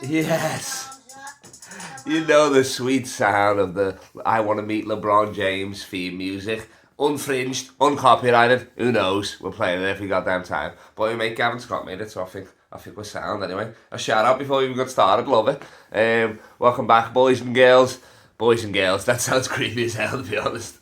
Yes. You know the sweet sound of the I Want to Meet LeBron James theme music. Unfringed, uncopyrighted, who knows? We're playing it every goddamn time. But my mate Gavin Scott made it, so I think we're sound anyway. A shout out before we even got started, love it. Welcome back, boys and girls. Boys and girls, that sounds creepy as hell, to be honest.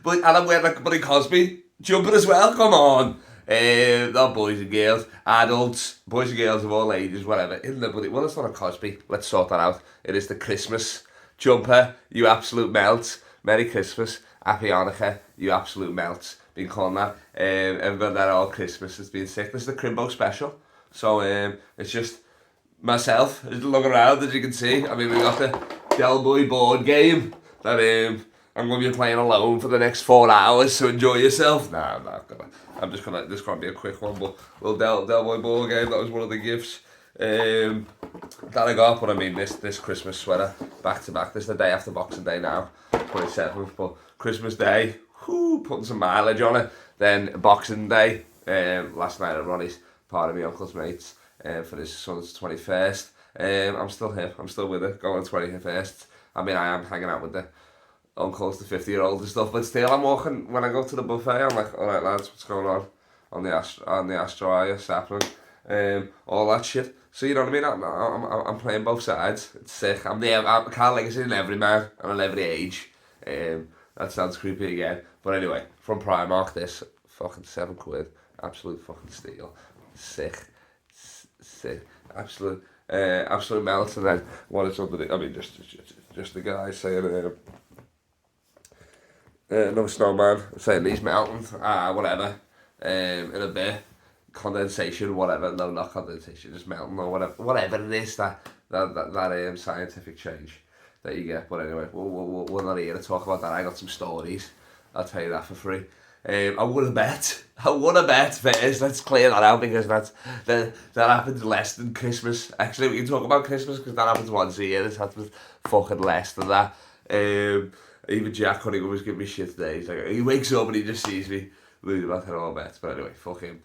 But, and I'm wearing like a Buddy Cosby jumper as well, come on. Not boys and girls, adults, boys and girls of all ages, whatever. In the Buddy, well, it's not a Cosby. Let's sort that out. It is the Christmas jumper, you absolute melt. Merry Christmas, Happy Hanukkah, you absolute melt. Been calling that. I've got that all Christmas. It's been sick. This is the Crimbo Special. So it's just myself, just looking around as you can see. I mean, we got the Dell Boy board game that I'm going to be playing alone for the next 4 hours, so enjoy yourself. Nah, I'm not gonna. I'm just gonna. This can't be a quick one, but little Dell Boy board game. That was one of the gifts that I got. But I mean, this Christmas sweater back to back. This is the day after Boxing Day now, 27th. But Christmas Day, whoo, putting some mileage on it. Then Boxing Day, last night at Ronnie's, part of my uncle's mates, for his son's 21st. I'm still here. I'm still with it. Going to 21st. I mean, I am hanging out with the uncles, the 50-year-old and stuff, but still I'm walking, when I go to the buffet, I'm like, alright lads, what's going on the Astroia, sapling, all that shit. So you know what I mean, I'm playing both sides, it's sick, I'm Carl Legacy in every man, I'm in every age, that sounds creepy again, but anyway, from Primark, this, fucking £7, absolute fucking steal, sick, absolute melt, and then what is under the, I mean, just the guy saying, no snowman saying he's melting, whatever, in a bit, condensation, whatever, no, not condensation, just melting or whatever it is that scientific change that you get. But anyway, we're not here to talk about that. I got some stories, I'll tell you that for free. I would have bet first, let's clear that out, because that happens less than Christmas. Actually, we can talk about Christmas because that happens once a year. This happens fucking less than that. Even Jack Cunningham always give me shit today. He's like, he wakes up and he just sees me losing my head all bets. But anyway, fuck him.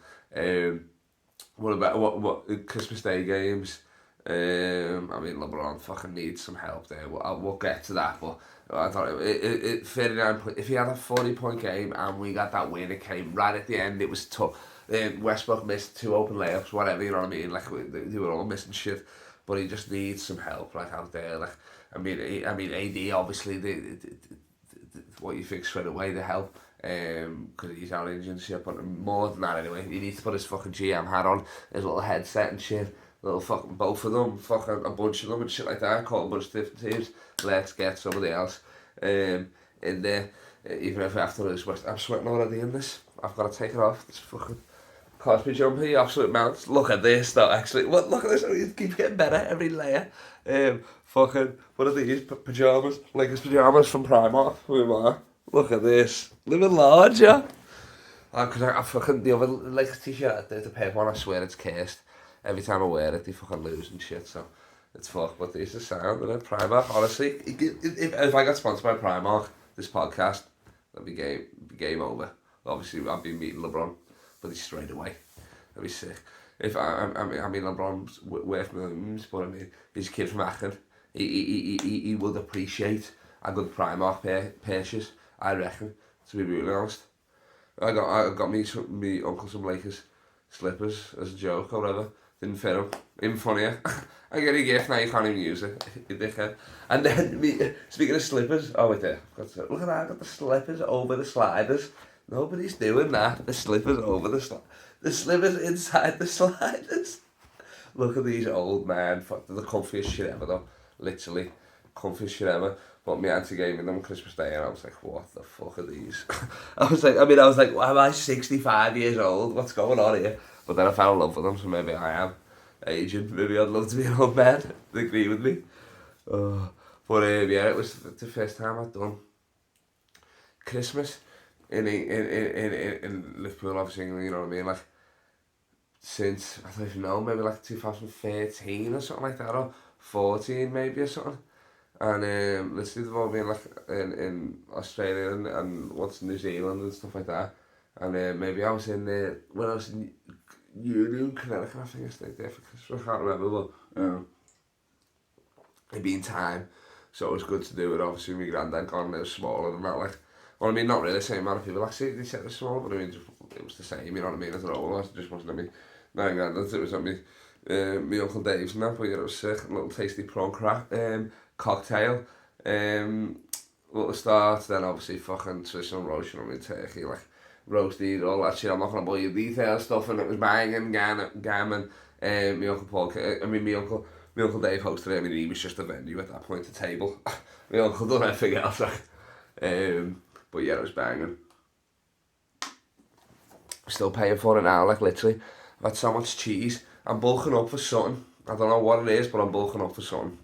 What about what Christmas Day games? I mean, LeBron fucking needs some help there. We'll get to that, but I thought it 39 point. If he had a 40-point game and we got that win, it came right at the end. It was tough. Westbrook missed 2 open layups, whatever. You know what I mean? Like they were all missing shit, but he just needs some help, like out there. Like I mean, AD obviously what you think straight away, the help, because he's out injured and shit. But more than that, anyway, he needs to put his fucking GM hat on, his little headset and shit. Little fucking both of them, fucking a bunch of them and shit like that. Call a bunch of different teams. Let's get somebody else in there. Even if after this, I'm sweating already in this. I've got to take it off. This fucking Cosby jumper, you absolute mounts. Look at this though, actually. What? Look at this. It keeps getting better every layer. Fucking, what are these? Pajamas. Like his pajamas from Primark. Look at this. Living large, yeah. Because I fucking, the other like t-shirt, the paper one, I swear it's cursed. Every time I wear it, they fucking lose and shit, so it's fuck. But these are sound, and then Primark, honestly, if I got sponsored by Primark, this podcast, that'd be game over. Obviously, I'd be meeting LeBron, but he's straight away. That'd be sick. If I mean LeBron's worth millions, but I mean, he's a kid from Aachen. He would appreciate a good Primark purchase, I reckon, to be brutally honest. I got me uncle some Lakers slippers as a joke or whatever. Didn't fit him. Even funnier. I get a gift now, you can't even use it. You dickhead. And then, speaking of slippers, oh wait there. Look at that, I got the slippers over the sliders. Nobody's doing that. The slippers over the slippers inside the sliders. Look at these old man. Fuck, they're the comfiest shit ever though. Literally. Comfiest shit ever. But my auntie gave me them Christmas Day and I was like, what the fuck are these? I was like, why am I 65 years old? What's going on here? But then I fell in love with them, so maybe I am aging. Maybe I'd love to be an old man. They agree with me. But yeah, it was the first time I'd done Christmas in Liverpool, obviously, you know what I mean? Like, since, I don't even know, maybe like 2013 or something like that, or 14 maybe or something. And literally they've all been like in Australia and once in New Zealand and stuff like that. And maybe I was in when I was in Union, Connecticut, I think I stayed there for Christmas, I can't remember, but it'd been time. So it was good to do it. Obviously, my granddad gone, it was smaller than that. Like, well, I mean, not really the same amount of people. Actually, they said it was smaller, but I mean, it was the same. You know what I mean? I don't know. It just wasn't at me. My granddad's. It was at me. My Uncle Dave's and that. But yeah, it was sick. A little tasty prawn cocktail. Little start. Then obviously fucking traditional roast on my turkey, like roasted, all that shit. I'm not gonna bore you detail stuff. And it was banging, gammon. My Uncle Paul. I mean, my Uncle Dave hosted it. I mean, he was just a venue at that point, the table. My uncle done everything else, like. But yeah, it was banging. I'm still paying for it now, like literally. I've had so much cheese. I'm bulking up for something. I don't know what it is, but I'm bulking up for something.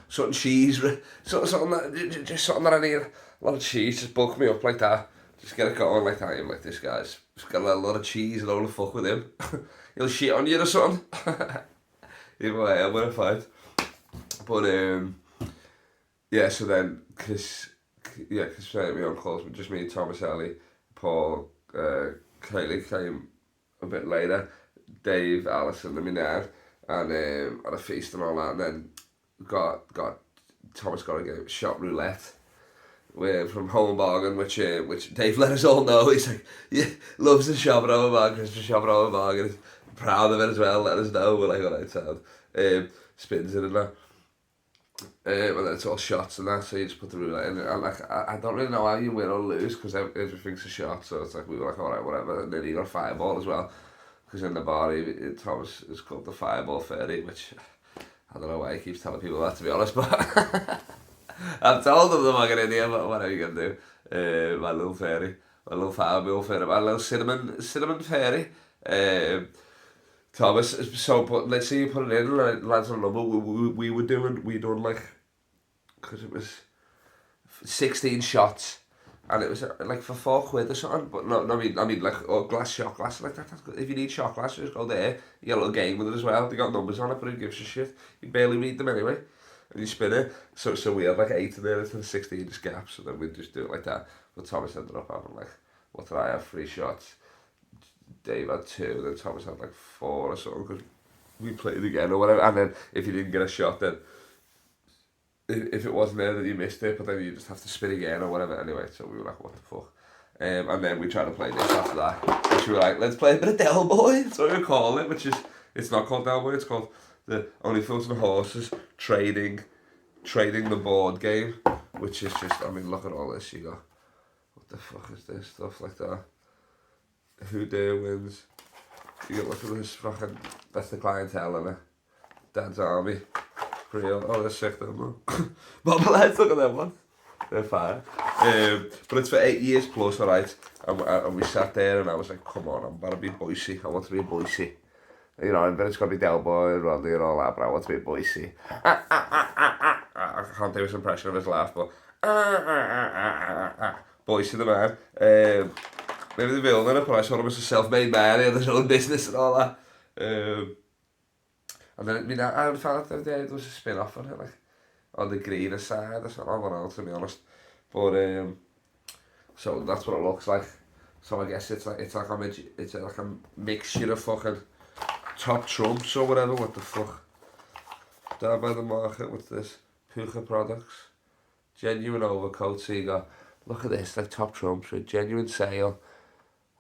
Something cheese, something that I need. A lot of cheese, just bulk me up like that. Just get it going like that. I'm like, this guy's just got a lot of cheese and all the fuck with him. He'll shit on you or something. Either way, I'm gonna fight. But yeah, so then, cause my uncles, just me, Thomas, Ellie, Paul, Kaylee came a bit later, Dave, Alison and me dad, and had a feast and all that, and then Thomas got a game shot roulette from Home Bargain, which Dave let us all know. He's like, yeah, loves the shop at Home Bargain, Christmas shop at Home Bargain, proud of it as well, let us know. We're like, alright, sound. Spins in and that. And then it's all shots and that, so you just put the roulette in. And like, I don't really know how you win or lose, because everything's a shot, so it's like, we were like, alright, whatever. And then he got a fireball as well, because in the bar, Thomas is called the Fireball Fairy, which I don't know why he keeps telling people that, to be honest, but I've told them I'm in India, but what are you going to do? My little fairy, my little fireball fairy, my little cinnamon fairy. Thomas, so but let's say you put it in, lads on number, we done like, because it was 16 shots, and it was like for £4 or something, but no, I mean like, shot glass, like that's good. If you need shot glass, just go there, you get a little game with it as well, they got numbers on it, but who gives a shit, you barely read them anyway, and you spin it, so we had like 8 in there into the 16 just gaps, and then we'd just do it like that, but Thomas ended up having like, what did I have, 3 shots, Dave had 2, then Thomas had like 4 or something, because we played again or whatever, and then if you didn't get a shot, then if it wasn't there, then you missed it, but then you just have to spin again or whatever. Anyway, so we were like, what the fuck? And then we tried to play this after that, which we were like, let's play a bit of Dell Boys, that's what we call it, which is, it's not called Dell Boys, it's called the Only Fools and Horses trading the board game, which is just, I mean, look at all this, you go, what the fuck is this, stuff like that. Who dare wins. You get look at this fucking, that's the clientele in it. Dad's Army. Real. Oh, they're sick them, man. But let's look at them ones. They're fine. But it's for 8 years plus, alright. And we sat there and I was like, come on, I'm about to be Boise. I want to be Boise. You know, and then it's got to be Dell Boys, Rodney and all that, but I want to be Boise. I can't do his impression of his laugh, but Boise the man. Maybe the villain in it, but I saw him as a self-made man, he had his own business and all that. And then, I mean, I found out the other day there was a spin-off on it, like, on the greener side or something, I don't know, to be honest. But, so that's what it looks like. So I guess it's like a mixture of fucking top trumps or whatever, what the fuck. Down by the market with this, Puka products. Genuine overcoats, so you got, look at this, like top trumps with genuine sale.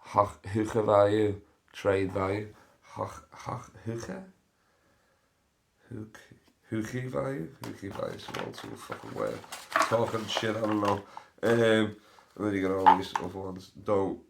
Hookah value, trade value, hookah value is an old school fucking way of talking shit, I don't know. And then you got all these other ones, don't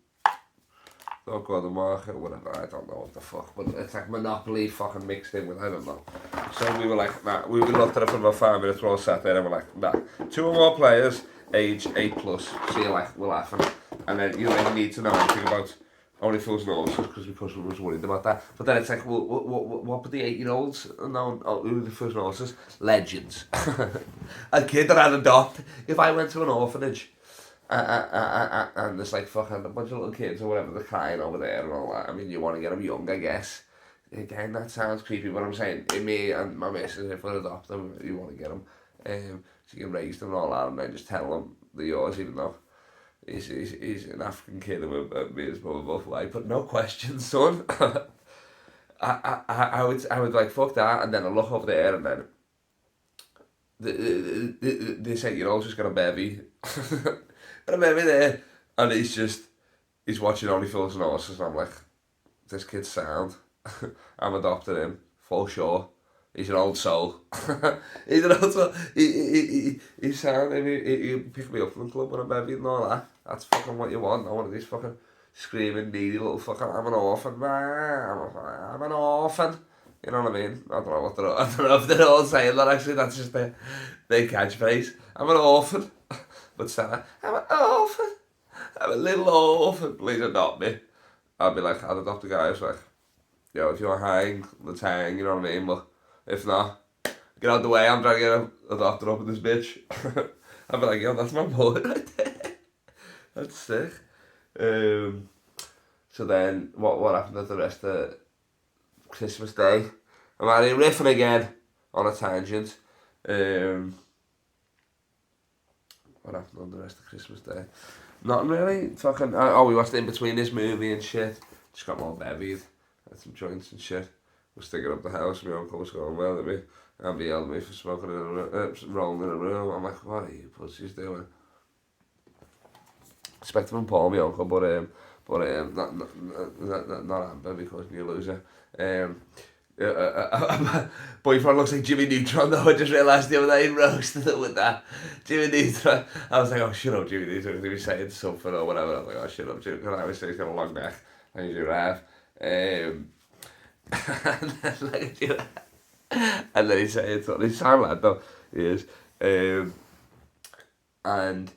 go on the market, whatever, I don't know what the fuck, but it's like Monopoly fucking mixed in with, I don't know. So we were like, nah, we looked at it for about 5 minutes, we're all sat there and we're like, nah, 2 or more players, age 8 plus, so you're like, we're laughing. And then you don't even need to know anything about Only Fools and Horses because we was worried about that. But then it's like, what would the 8-year-olds know? Who the Fools and Horses? Legends. A kid that I'd adopt. If I went to an orphanage and there's like fucking a bunch of little kids or whatever, they're crying over there and all that. I mean, you want to get them young, I guess. Again, that sounds creepy, but I'm saying, in me and my missus, if we adopt them, you want to get them. So you can raise them and all that, and then just tell them they're yours, even though he's an African kid and me and his mum are both white, but no questions, son. I would like, fuck that, and then I look over there, and then this 8-year-old's just got a baby. Got a baby there. And he's watching Only Fools and Horses, and I'm like, this kid's sound. I'm adopting him, for sure. He's an old soul. He's an old soul. He's sound. He pick me up from the club when I'm baby and all that. That's fucking what you want. I want these fucking screaming, needy little fucking, I'm an orphan, man. I'm an orphan. You know what I mean? I don't know what I don't know if they're all saying that actually. That's just their catchphrase. I'm an orphan. But Sarah, I'm an orphan. I'm a little orphan. Please adopt me. I'd be like, I'd adopt a guy who's like, yo, if you're hang, let's hang, you know what I mean? But if not, get out of the way, I'm trying to get adopted up with this bitch. I'd be like, yo, that's my boy right there. That's sick. So then, what happened at the rest of Christmas Day? I'm out here riffing again on a tangent. What happened on the rest of Christmas Day? Nothing really. Fucking. We watched In Between this movie and shit. Just got more bevied. Had some joints and shit. Was sticking up the house. My uncle was going well at me. And he yelled at me for smoking in a room, rolling in a room. I'm like, what are you pussies doing? Expect him and Paul, my uncle, but not Amber because you're a loser. Boyfriend looks like Jimmy Neutron though. I just realised the other day he roasted it with that. Jimmy Neutron. I was like, oh shut up Jimmy Neutron, he was saying something or whatever. I was like, oh shut up Jimmy, because I always say he's got a long neck and he's a giraffe. And then like a giraffe. And then he's saying something, he's sound lad though, he is. And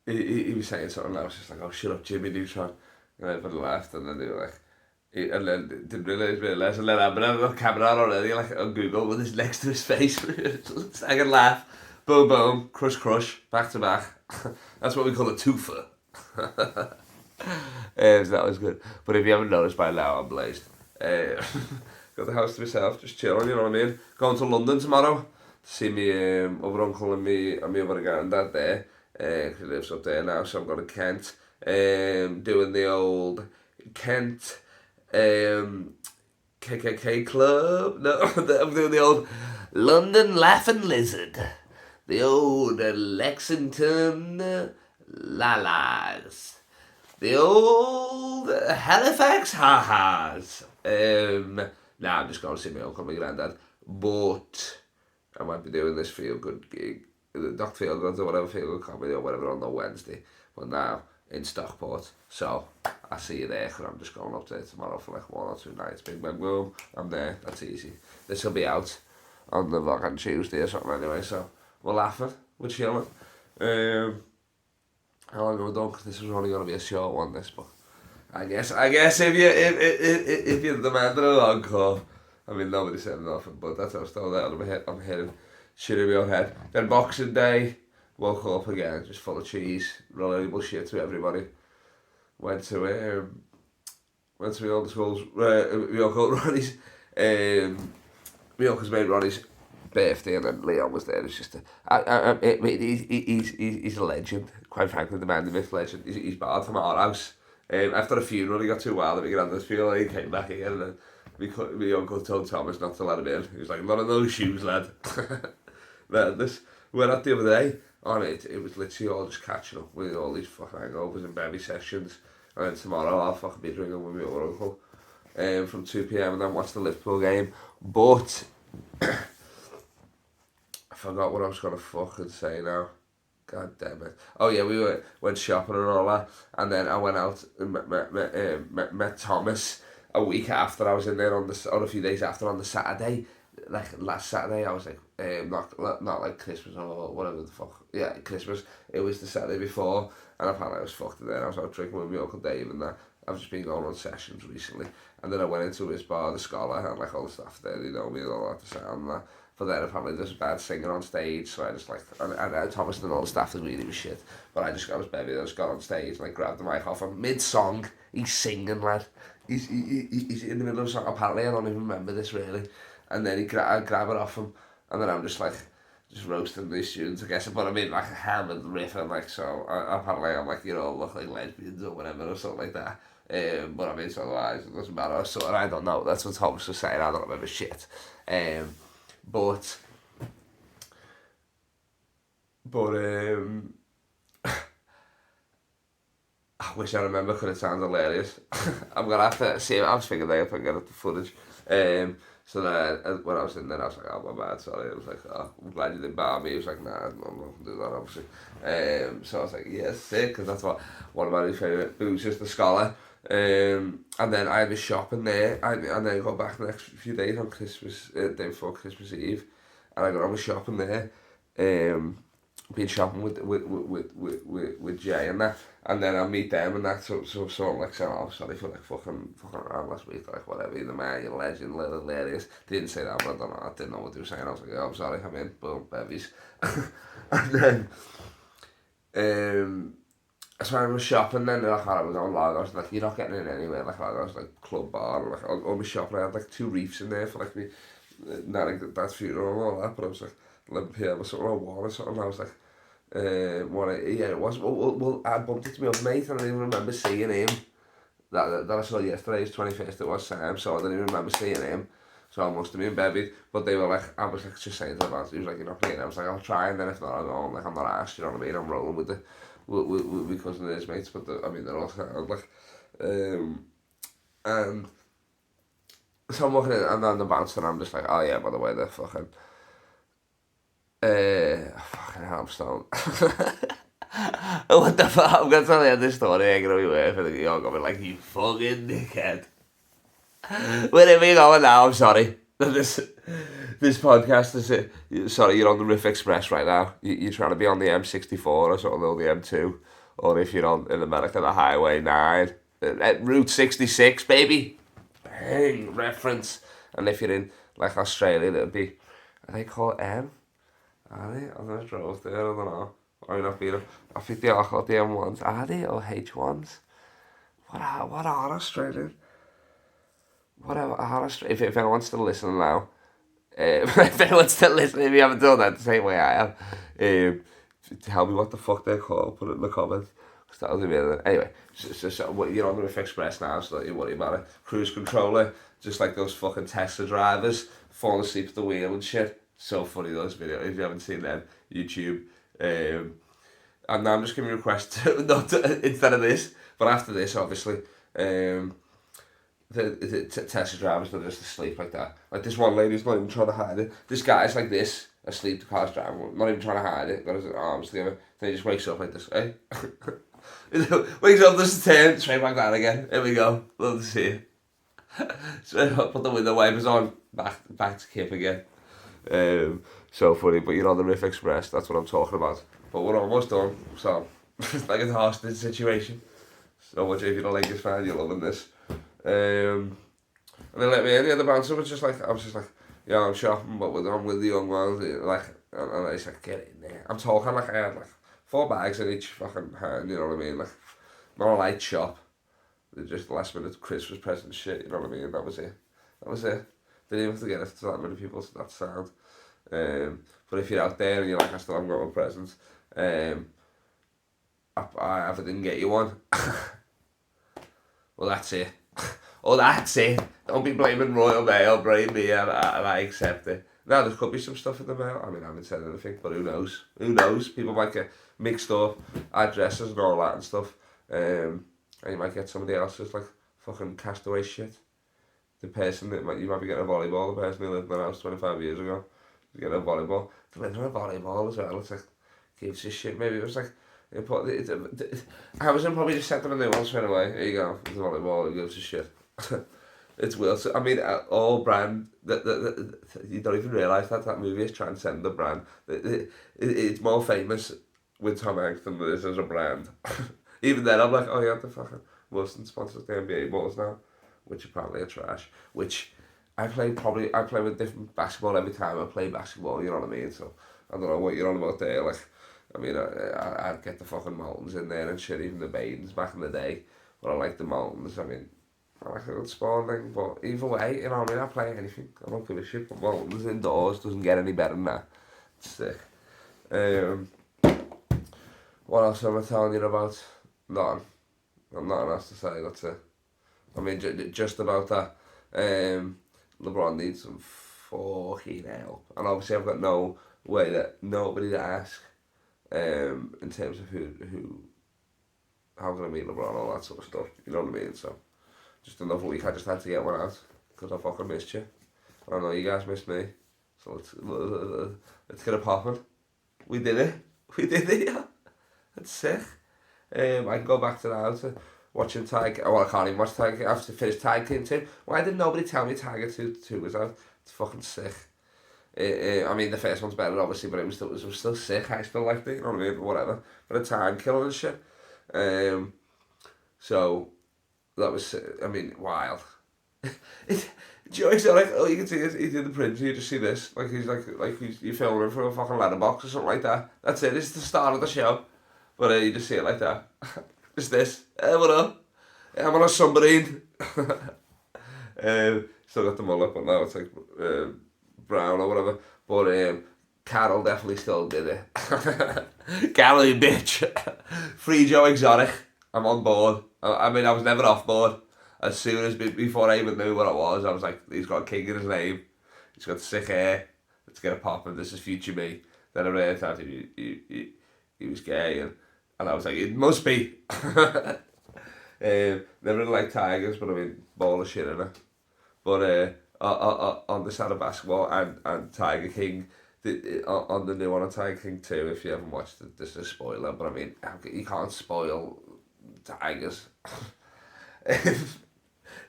he was saying something and I was just like, oh shut up Jimmy Neutron. And everybody laughed and then they were like, and then didn't realise, and then I've been on camera already, like on Google, with his next to his face. I can laugh. Boom, boom, crush, back to back. That's what we call a twofer. So that was good. But if you haven't noticed by now, I'm blazed. Got the house to myself, just chilling, you know what I mean? Going to London tomorrow to see me other uncle and me other granddad there. He lives up there now, so I'm going to Kent. Doing the old Kent KKK club. No, I'm doing the old London Laughing Lizard. The old Lexington Lalas. The old Halifax Ha-Has. I'm just going to see my uncle and my granddad. But I might be doing this feel good gig. Not feel good or whatever, feel good comedy or whatever on the Wednesday. But now in Stockport. So I'll see you there because I'm just going up there tomorrow for like 1 or 2 nights. Big bang boom. I'm there. That's easy. This will be out on the fucking Tuesday or something anyway. So we're laughing. We're chilling. How long have we done? Because this was only going to be a short one. This, but I guess if you're demanding an encore, I mean nobody said nothing, but that's how I stole that out of my head. I'm heading shit in my head. Then Boxing Day. Woke up again, just full of cheese, relatable shit to everybody. Went to my old school's, my uncle Ronnie's, my uncle's mate Ronnie's birthday, and then Leon was there. It's just he's a legend. Quite frankly, the man, the myth legend. He's barred from our house. After a funeral, he got too wild at my granddad's funeral. He came back again, and then my uncle told Thomas not to let him in. He was like, "None of those shoes, lad." We went out the other day. And it was literally all just catching up with all these fucking hangovers and bevy sessions. And then tomorrow I'll fucking be drinking with my other uncle from 2 p.m. and then watch the Liverpool game. But I forgot what I was going to fucking say now. God damn it. Oh yeah, we went shopping and all that. And then I went out and met Thomas a week after. I was in there or a few days after on the Saturday. Like last Saturday, I was like, not like Christmas or whatever the fuck. Yeah, Christmas. It was the Saturday before, and apparently I was fucked in there. I was out drinking with my Uncle Dave and that. I've just been going on sessions recently, and then I went into his bar, the Scholar, and like all the stuff there. They know me and all that to sound and that. But then apparently there's a bad singer on stage, so I just like, and Thomas and all the staff that really was shit. But I was baby, I just got on stage and like grabbed the mic off him mid-song. He's singing, lad. He's in the middle of a song. Apparently I don't even remember this really. And then I grab it off him, and then I'm just like, just roasting these students, I guess. But I mean, like a hammered riff, and like, so apparently I'm like, you know, look like lesbians or whatever, or something like that. But I mean, so otherwise, it doesn't matter. So I don't know. That's what Thomas was saying. I don't remember shit. But But I wish I remember because it sounds hilarious. I'm gonna have to see. I was thinking if I can get the footage. So then when I was in there, I was like, "Oh my bad, sorry." I was like, "Oh, I'm glad you didn't bar me." He was like, "Nah, I'm not gonna do that, obviously." So I was like, "Yeah, sick," because that's what one of my favourite booze is, the Scholar. And then I had a shopping there, and then I got back the next few days on Christmas, day before Christmas Eve, and I got on with shopping there. Been shopping with Jay and that, and then I'll meet them and that, so I'm like saying, "Oh, sorry for like fucking around last week, like whatever, you're the man, you're a legend, little hilarious." Didn't say that, but I don't know, I didn't know what they were saying. I was like, "Oh, I'm sorry, I'm in, boom, bevies." And then, so I was shopping then, like I was on Lagos, like you're not getting in anywhere, like Lagos, like club bar, like I was shopping, I had like 2 reefs in there for like me, not like that funeral and all that, but I was like 11 p.m. or something, or 1 or something, I was like, yeah, it was. Well, I bumped into my old mate, and I didn't even remember seeing him. That I saw yesterday, his 21st, it was Sam, so I didn't even remember seeing him. So I must have been bevied. But they were like, I was like just saying to them, he was like, "You're not playing." I was like, "I'll try," and then if not, I'll go home. Like, I'm not asked, you know what I mean? I'm rolling with my cousin and his mates, but I mean, they're all sound like, and so I'm walking in, and then the bouncer, and I'm just like, "Oh yeah, by the way, they're fucking, fucking hell, I'm stoned." What the fuck? I'm gonna tell you this story. I'm gonna be waiting for you're gonna be like, "You fucking dickhead." Wherever you're going now, I'm sorry. This podcast is sorry, you're on the Riff Express right now. You're trying to be on the M64 or something, or the M2, or if you're on in America, the Highway 9, Route 66, baby. Bang, reference. And if you're in like Australia, it'll be, are they called M? Are they? I never drove there, I don't know. Or not being, I think they are called the M1s. Are they? Or H1s? What are Australian? Whatever, are Australian? If anyone's still listening now, if anyone's still listening, if you haven't done that the same way I have, tell me what the fuck they're called, put it in the comments. Because that'll be amazing. Anyway, so you're on the Riff Express now, so don't you worry about it. Cruise controller, just like those fucking Tesla drivers, falling asleep at the wheel and shit. So funny, those videos, if you haven't seen them, YouTube. And now I'm just giving you a request instead of this, but after this, obviously, the Tesla drivers, they're just asleep like that. Like this one lady's not even trying to hide it. This guy's like this, asleep, the car's driving, not even trying to hide it, got his arms together. Then he just wakes up like this, eh? Wakes up, does the turn, straight back down again. Here we go, love to see it. So I put the window wipers on, back to Kip again. So funny, but you're on the Riff Express, that's what I'm talking about. But we're almost done, so it's like a hostage situation. So much if you're a Lakers fan, you're loving this. And then let me in, the bouncer was just like, I was just like, "Yeah, I'm shopping, but I'm with the young ones," like, and I said, "Get in there." I'm talking like I had like 4 bags in each fucking hand, you know what I mean? Like, not a light shop. They're just last minute Christmas present shit, you know what I mean? That was it. That was it. Didn't even have to get it to that many people, so that's sound. But if you're out there and you're like, "I still haven't got my presents," I didn't get you one. Well, that's it. Oh, that's it. Don't be blaming Royal Mail, blame me, and I accept it. Now, there could be some stuff in the mail. I mean, I haven't said anything, but who knows? Who knows? People might get mixed up, addresses and all that and stuff. And you might get somebody else's, like, fucking castaway shit. The person that you might be getting a volleyball, the person who lived in the house 25 years ago, is getting a volleyball. Delivering a volleyball as well, it's like, gives a shit. Maybe it was like, Amazon probably just sent them a new one straight away. Here you go, the volleyball, it gives a shit. It's Wilson. I mean, all brand that you don't even realise that movie is transcend the brand. It's more famous with Tom Hanks than it is as a brand. Even then, I'm like, "Oh yeah, the fucking Wilson sponsors the NBA balls now," which apparently are trash. Which I play with different basketball every time I play basketball. You know what I mean? So I don't know what you're on about there. Like, I mean, I'd get the fucking mountains in there and shit, even the maidens back in the day. But I like the mountains. I mean, I like a good spawn thing, but either way, you know what I mean, I play anything. I don't give a shit, but mountains indoors doesn't get any better than that. It's sick. What else am I telling you about? Nothing. I've nothing else to say, that's it. I mean, just about that. LeBron needs some fucking help. And obviously I've got no way that nobody to ask. in terms of how can I meet LeBron, all that sort of stuff, you know what I mean? So, just another week, I just had to get one out, because I fucking missed you. I know you guys missed me, so let's get it popping. We did it, yeah. That's sick. I can go back to now to watching Tiger, well I can't even watch Tiger, I have to finish Tiger King 2. Why did nobody tell me Tiger 2 was out? It's fucking sick. I mean the first one's better obviously, but it was still sick, I still liked it, you know what I mean, whatever. But a time killer and shit. So that was, I mean, wild. Joey's like, all you can see is he's in the print, you just see this, like you're filming for a fucking letterbox or something like that. That's it, it's the start of the show. But you just see it like that. Just this. Hey, what up? I'm on a submarine. Still got the mullet, but now it's like brown or whatever. But Carol definitely still did it. Carol, you bitch. Free Joe Exotic. I'm on board. I mean, I was never off board. As soon as, before I even knew what it was, I was like, he's got a king in his name. He's got sick hair. Let's get it popping. This is future me. Then I realised that he was gay, and I was like, it must be. Never really liked Tigers, but I mean, ball of shit in it. But on the side of basketball and Tiger King, on the new one on Tiger King 2, if you haven't watched it, this is a spoiler, but I mean, you can't spoil Tigers.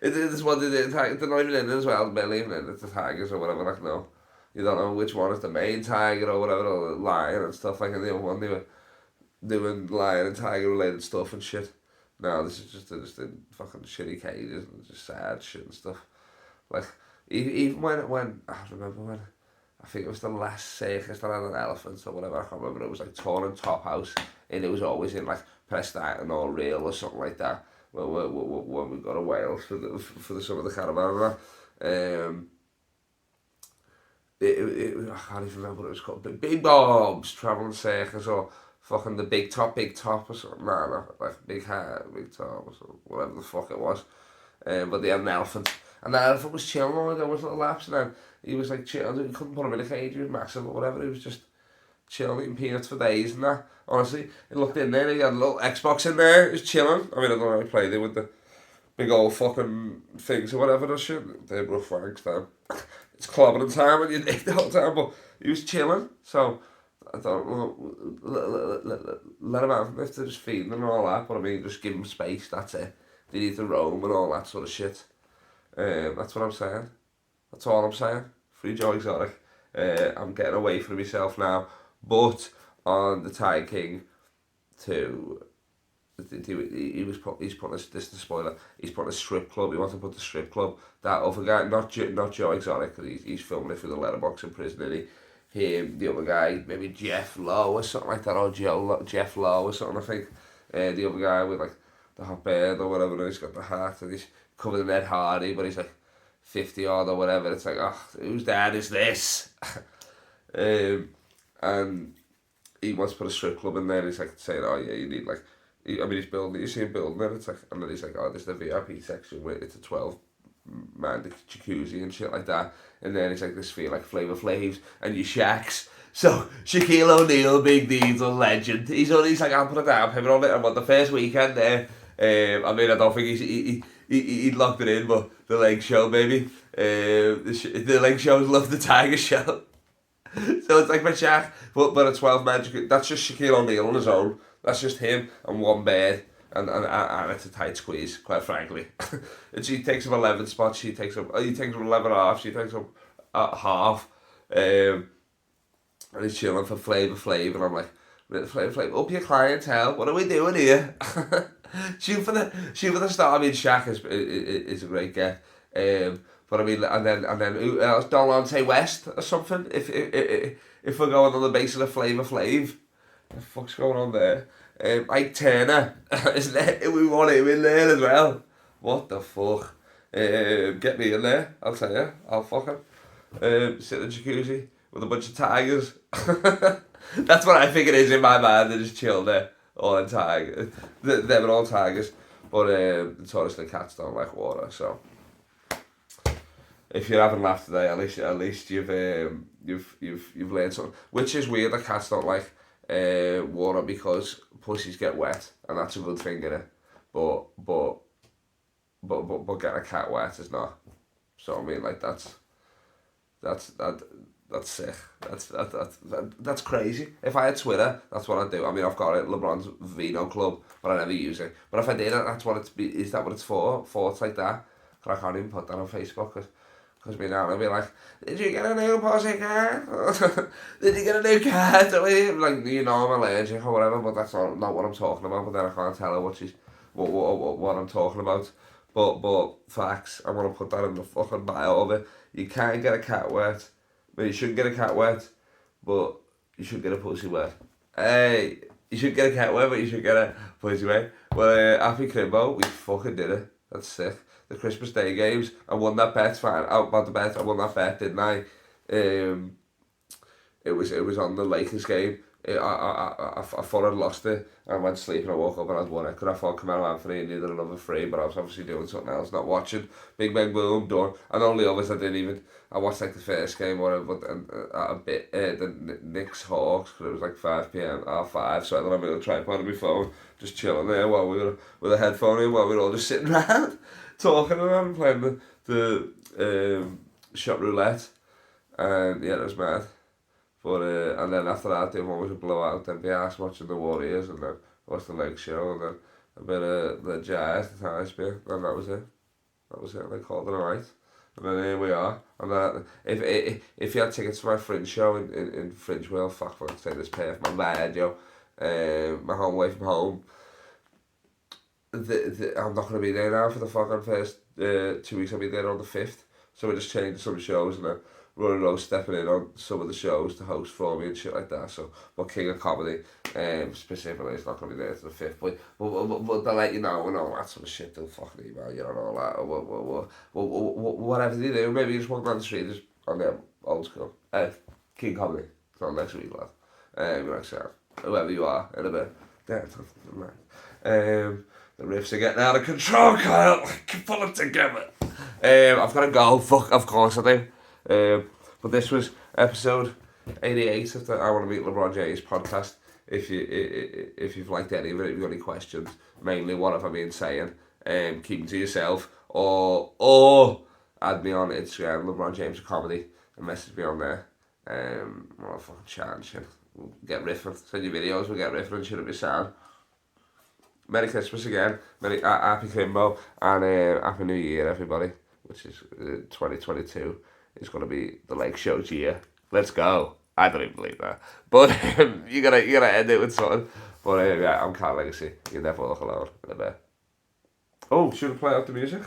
It's what they're not even in it as well, barely even in it, the Tigers or whatever, like, no. You don't know which one is the main tiger or whatever, or the lion and stuff, like in the other one they were doing lion and tiger related stuff and shit. No, this is just in fucking shitty cages and just sad shit and stuff. Like, even when I remember when, I think it was the last circus that had an elephant or whatever, I can't remember, it was like torn in Top House, and it was always in like Preston and all real or something like that, when we got to Wales for the summer of the caravan and I can't even remember what it was called, Big Bob's Travelling Circus, or fucking the Big Top or something, no, like Big Hat, Big Top or something, whatever the fuck it was. But they had an elephant, and the elephant was chilling on there was little laps, and then he was like chilling, you couldn't put him in a cage, he was massive or whatever, he was just chilling, eating peanuts for days and that. Honestly, he looked in there, he had a little Xbox in there, he was chilling. I mean, I don't know how he played it with the big old fucking things or whatever, that shit, they're rough rags down. It's clobbering time and you dig the whole time, but he was chilling, so I thought, well, let him have him if they're just feeding him and all that, but I mean, just give him space, that's it. They need to roam and all that sort of shit. That's what I'm saying. That's all I'm saying. Free Joe Exotic. I'm getting away from myself now, but on the Tiger King 2, he's putting this is the spoiler, he's putting a strip club, he wants to put the strip club, that other guy, not Joe Exotic, because he's filming it through the letterbox in prison, isn't he? Him, the other guy, maybe Jeff Lowe or something like that, or Jeff Lowe or something, I think. The other guy with like the hot beard or whatever, and he's got the hat, and he's covered in Ed Hardy, but he's like 50 odd or whatever. It's like, oh, whose dad is this? And he wants to put a strip club in there, he's like saying, oh yeah, you need like, I mean, he's building, you see him building it, it's like, and then he's like, oh, this is the VIP section where it's a 12-man jacuzzi and shit like that, and then it's like this feel like Flavor Flavs and your Shaqs. So Shaquille O'Neal, Big Diesel, legend. He's like, I'll put it down, him on it. I'm on the first weekend there. I mean, I don't think he locked it in, but the leg show, baby. The leg shows love the Tiger show. So it's like my Shaq, but a 12-man. That's just Shaquille O'Neal on his own. That's just him and one bed, and it's a tight squeeze, quite frankly. And she takes up 11 spots. He takes up 11 half. She takes up half. And he's chilling for Flavor Flav, and I'm like, Flavor Flav, up your clientele. What are we doing here? shoot for the start. I mean, Shaq is a great get. But I mean, and then who else? Delonte West or something. If we're going on the basis of Flavor Flav, what the fuck's going on there? Ike Turner, isn't it? We want him in there as well. What the fuck? Get me in there. I'll tell you. I'll fucking sit in the jacuzzi with a bunch of tigers. That's what I think it is in my mind. They just chill there, all in tigers. They're all tigers, but the Taurus and cats don't like water. So if you haven't laughed today, at least you've learned something. Which is weird that cats don't like water because pussies get wet, and that's a good thing, innit? But getting a cat wet is not. So I mean, like that's sick. That's crazy. If I had Twitter, that's what I'd do. I mean, I've got it, LeBron's Vino Club, but I never use it. But if I did, that's what it's be. Is that what it's for? Thoughts like that? Cause I can't even put that on Facebook because me now I'll be like, did you get a new pussy cat? Did you get a new cat? Like, you know, I'm allergic or whatever, but that's not what I'm talking about. But then I can't tell her what I'm talking about. But facts, I'm gonna put that in the fucking bio of it. You can't get a cat wet. Well, you shouldn't get a cat wet, but you should get a pussy wet. Hey, you should get a cat wet, but you should get a pussy wet. Well, happy Crimbo, we fucking did it. That's sick. The Christmas Day games, I won that bet. Fine, out about the bet. I won that bet, didn't I? It was on the Lakers game. I thought I'd lost it. I went to sleep and I woke up and I'd won it. Could I thought Carmelo Anthony and needed another free, but I was obviously doing something else, not watching. Big bang boom, done. And only others I didn't even. I watched like the first game or whatever, but a bit the Knicks Hawks because it was like 5 p.m. 5, so I don't have a tripod on my phone, just chilling there while we were with a headphone in while we were all just sitting around talking and playing the shot roulette, and yeah, it was mad. But and then after that, the one was a blowout. Then be asked watching the Warriors, and then watched the leg show, and then a bit of the Jazz, the tennis bit, and that was it. That was it. They called it a night, and then here we are. And then if you had tickets to my Fringe show in Fringe World, fuck, I'd say this pay off my bad, yo. My home away from home. I'm not gonna be there now for the fucking first 2 weeks. I'll be there on the 5th. So we just changed some shows and then running around stepping in on some of the shows to host for me and shit like that. So, but King of Comedy, specifically, is not going to be there to the 5th. But they'll let you know and all that sort of shit. They'll fucking email you and all that. Or whatever they do. Maybe you just walk down the street, just on them, old school. King Comedy. It's on next week, lad. Like so, whoever you are, in a bit. The riffs are getting out of control, Kyle. I can pull it together. I've got to go. Fuck, of course I do. But this was episode 88 of the I Want to Meet LeBron James podcast. If you've liked any of it, if you've got any questions, mainly what have I been saying, keep them to yourself, or add me on Instagram, LeBron James Comedy, and message me on there. I'll fucking chat and shit. We'll get riffing. Send you videos, we'll get riffing and shit, it'll be sound. Merry Christmas again, Happy Crimbo, and Happy New Year, everybody, which is 2022. It's going to be the Lake Show's year. Let's go. I don't even believe that. But you gotta end it with something. But yeah, I'm Carl Legacy. You never walk alone in a bit. Oh, should I play out the music?